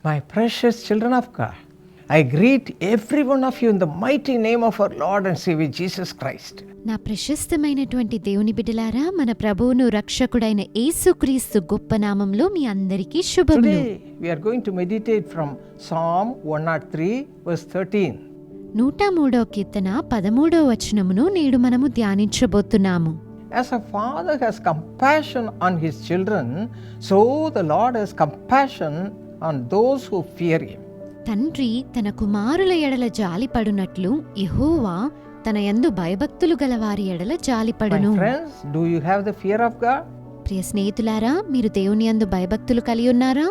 My precious children of God, I greet every one of you in the mighty name of our Lord and Savior Jesus Christ. నా ప్రశస్తమైనటువంటి దేవుని బిడ్డలారా, మన ప్రభువును రక్షకుడైన యేసుక్రీస్తు గొప్ప నామంలో మీ అందరికీ శుభములు. Today we are going to meditate from Psalm 103 verse 13. 103వ కీర్తన 13వ వచనమును నేడు మనము ధ్యానించబోతున్నాము. As a father has compassion on his children, so the Lord has compassion on those who fear him. తండ్రి తన కుమారుల ఎడల జాలిపడునట్లు యెహోవా తన యందు భయభక్తులు గలవారి ఎడల జాలిపడును. My friends, do you have the fear of God? ప్రియ స్నేహితులారా, మీరు దేవుని యందు భయభక్తులు కలిగి ఉన్నారా?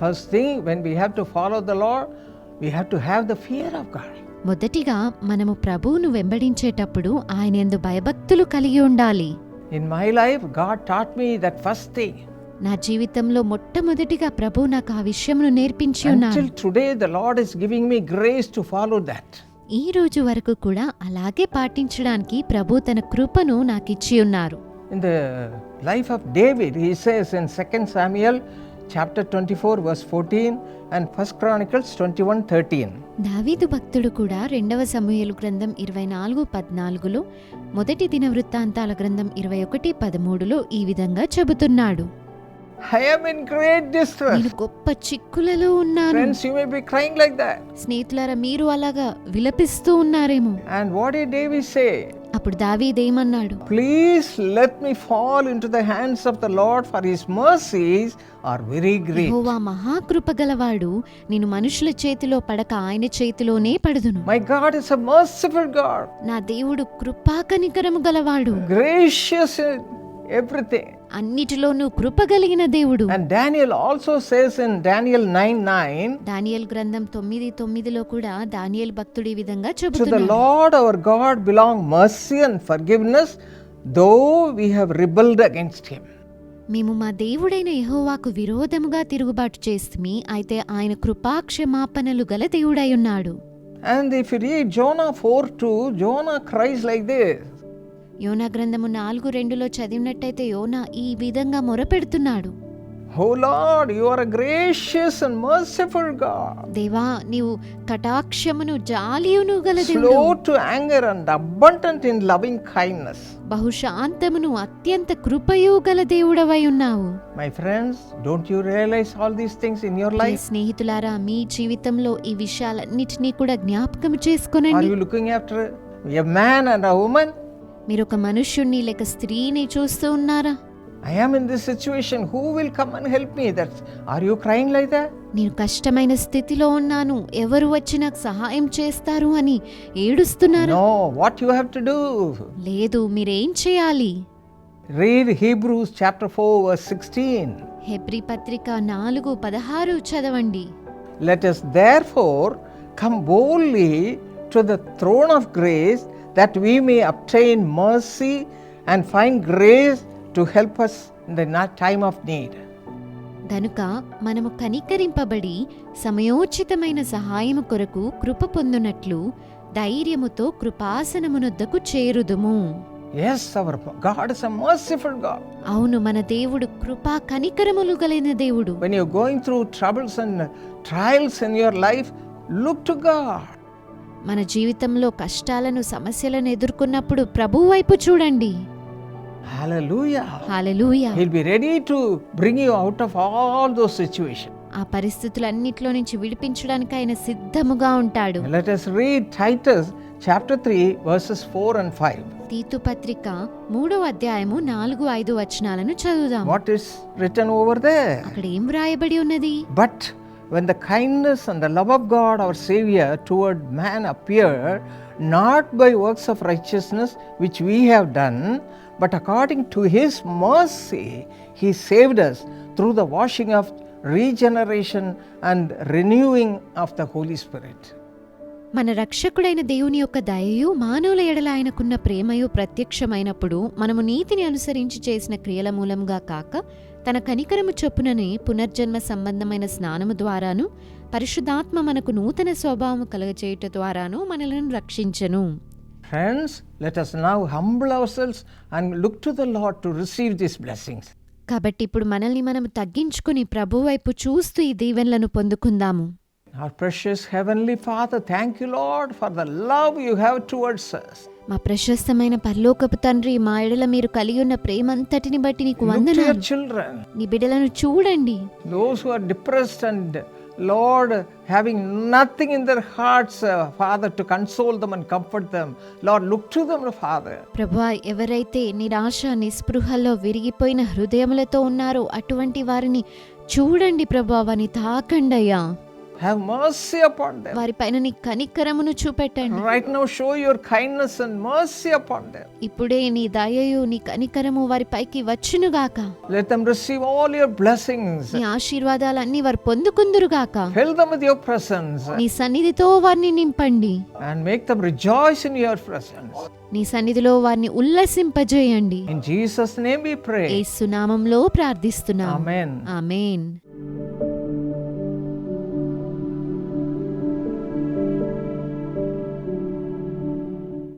First thing, when we have to follow the Lord, we have to have the fear of God. మొదటిగా మనము ప్రభువును వెంబడించేటప్పుడు ఆయన యందు భయభక్తులు కలిగి ఉండాలి. In my life, God taught me that first thing. నా జీవితంలో మొట్టమొదటిగా ప్రభు నాకు ఆ విషయమును నేర్పించి ఉన్నారు. Until today, the Lord is giving me grace to follow that. ఈ రోజు వరకు కూడా అలాగే పాటించడానికి ప్రభు తన కృపను నాకు ఇచ్చి ఉన్నారు. In the life of David, he says in 2 Samuel chapter 24 verse 14 and 1 Chronicles 21:13. దావీదు భక్తుడు కూడా 2వ సమూయేలు గ్రంథం 24:14లో, మొదటి దిన వృత్తాంతాల గ్రంథం 21:13లో ఈ విధంగా చెబుతున్నాడు. I am in great distress. నేను గొప్ప చిక్కులలో ఉన్నాను. Friends, you may be crying like that. స్నేహితులారా, మీరు అలాగా విలపిస్తూ ఉన్నారేమో. And what did David say? అప్పుడు దావీదేమన్నాడు? Please let me fall into the hands of the Lord, for his mercies are very great. యెహోవా మహాకృప గలవాడు, నేను మనుషుల చేతిలో పడక ఆయన చేతిలోనే పడుదును. My God is a merciful God. నా దేవుడు కృపా కనికరము గలవాడు, Gracious in everything. అన్నిటిలోనూ కృప కలిగిన దేవుడు. And Daniel also says in Daniel 9:9, దానియేలు గ్రంథం 9:9లో కూడా దానియేలు భక్తుడు ఈ విధంగా to the చెబుతున్నాడు. Lord our God belong mercy and forgiveness, though we have rebelled against him. మేము మా దేవుడైన యెహోవాకు విరోధముగా తిరుగుబాటు చేస్తుమి, అయితే ఆయన కృపా క్షమాపణలు గల దేవుడై ఉన్నాడు. And if you read Jonah 4:2, Jonah cries like this. యోనా గ్రంథము 4:2లో చదివినట్టయితే యోనా ఈ విధంగా మొరపెడుతున్నాడు. Oh Lord, you are a gracious and merciful God, దేవా, నీవు కటాక్షమును జాలియును గల దేవుడు, slow to anger and abundant in loving kindness. బహుశాంతమును అత్యంత కృపయు గల దేవుడవై ఉన్నావు. My friends, don't you realize all these things in your Priya life? స్నేహితులారా, మీ జీవితంలో ఈ విషయాలన్నిటినీ కూడా జ్ఞాపకం Are చేసుకొనండి. you looking after a man and a woman? మీరు ఒక మనుష్యుణ్ణి లేక స్త్రీని చూస్తూ ఉన్నారా? I am in this situation, who will come and help me? Are you crying like that? నేను కష్టమైన స్థితిలో ఉన్నాను, ఎవరు వచ్చి నాకు సహాయం చేస్తారు అని ఏడుస్తున్నారా? No, what you have to do? లేదు, మీరేం చేయాలి? Read Hebrews chapter 4 verse 16. Hebrew పత్రిక 4:16 చదవండి. Let us therefore come boldly to the throne of grace, that we may obtain mercy and find grace to help us in the time of need. గనుక మనము కనికరింపబడి సమయోచితమైన సహాయము కొరకు కృప పొందునట్లు ధైర్యముతో కృపాసనమునొద్దకు చేరుదుము. Yes, our God is a merciful God. అవును, మన దేవుడు కృపా కనికరములు కలిగిన దేవుడు. When you're going through troubles and trials in your life, look to God. మన జీవితంలో కష్టాలను సమస్యలను ఎదుర్కొన్నప్పుడు ప్రభువు వైపు చూడండి. Hallelujah. Hallelujah. He'll be ready to bring you out of all those situations. ఆ పరిస్థితులన్నిట్లో నుంచి విడిపించడానికి ఆయన సిద్ధముగా ఉంటాడు. Let us read Titus chapter 3 verses 4 and 5. తీతు పత్రిక 3వ అధ్యాయము 4-5 వచనాలను చదువుదాం. What is written over there? అక్కడ ఏం వ్రాయబడి ఉన్నది? But when the kindness and the love of God our Savior toward man appeared, not by works of righteousness which we have done, but according to his mercy he saved us through the washing of regeneration and renewing of the Holy Spirit. మన రక్షకుడైన దేవుని యొక్క దయయు మానవుల ఎడల ఆయనకున్న ప్రేమయు ప్రత్యక్షమైనప్పుడు మనము నీతిని అనుసరించి చేసిన క్రియల మూలంగా కాక తన కనికరము చొప్పుననే పునర్జన్మ సంబంధమైన స్నానము ద్వారాను పరిశుద్ధాత్మ మనకు నూతన స్వభావము కలగచేయుట ద్వారాను మనలను రక్షించెను. Friends, let us now humble ourselves and look to the Lord to receive these blessings. కాబట్టి ఇప్పుడు మనల్ని మనం తగ్గించుకుని ప్రభు వైపు చూస్తూ ఈ దీవెనలను పొందుకుందాము. Our precious Heavenly Father, thank you, Lord, for the love you have towards us. మా ప్రశస్తమైన పరలోకపు తండ్రి, మా ఎడల మీరు కలిగి ఉన్న ప్రేమంతటిని బట్టి నీకు Look to your వందనాలు. children, నీ బిడ్డలను చూడండి. those who are depressed and, Lord, having nothing in their hearts, Father, to console them and comfort them. Lord, look to them, Father. ప్రభువా, ఎవరైతే నిరాశ నిస్పృహల్లో విరిగిపోయిన హృదయములతో ఉన్నారో అటువంటి వారిని చూడండి ప్రభువా, వారిని తాకండి అయ్యా. Have mercy upon them. వారిపైన నీ కనికరమును చూపెట్టండి. Right now, show your kindness and mercy upon them. ఇప్పుడే నీ దయయు నీ కనికరము వారిపైకి వచ్చునుగాక. Let them receive all your blessings. నీ ఆశీర్వాదాలన్నీ వారు పొందుకుందురుగాక. Fill them with your presence నీ సన్నిధితో వారిని నింపండి. and make them rejoice in your presence. నీ సన్నిధిలో వారిని ఉల్లసింపజేయండి. In Jesus' name we pray. యేసు నామములో ప్రార్థిస్తున్నాం. Amen. ఆమేన్.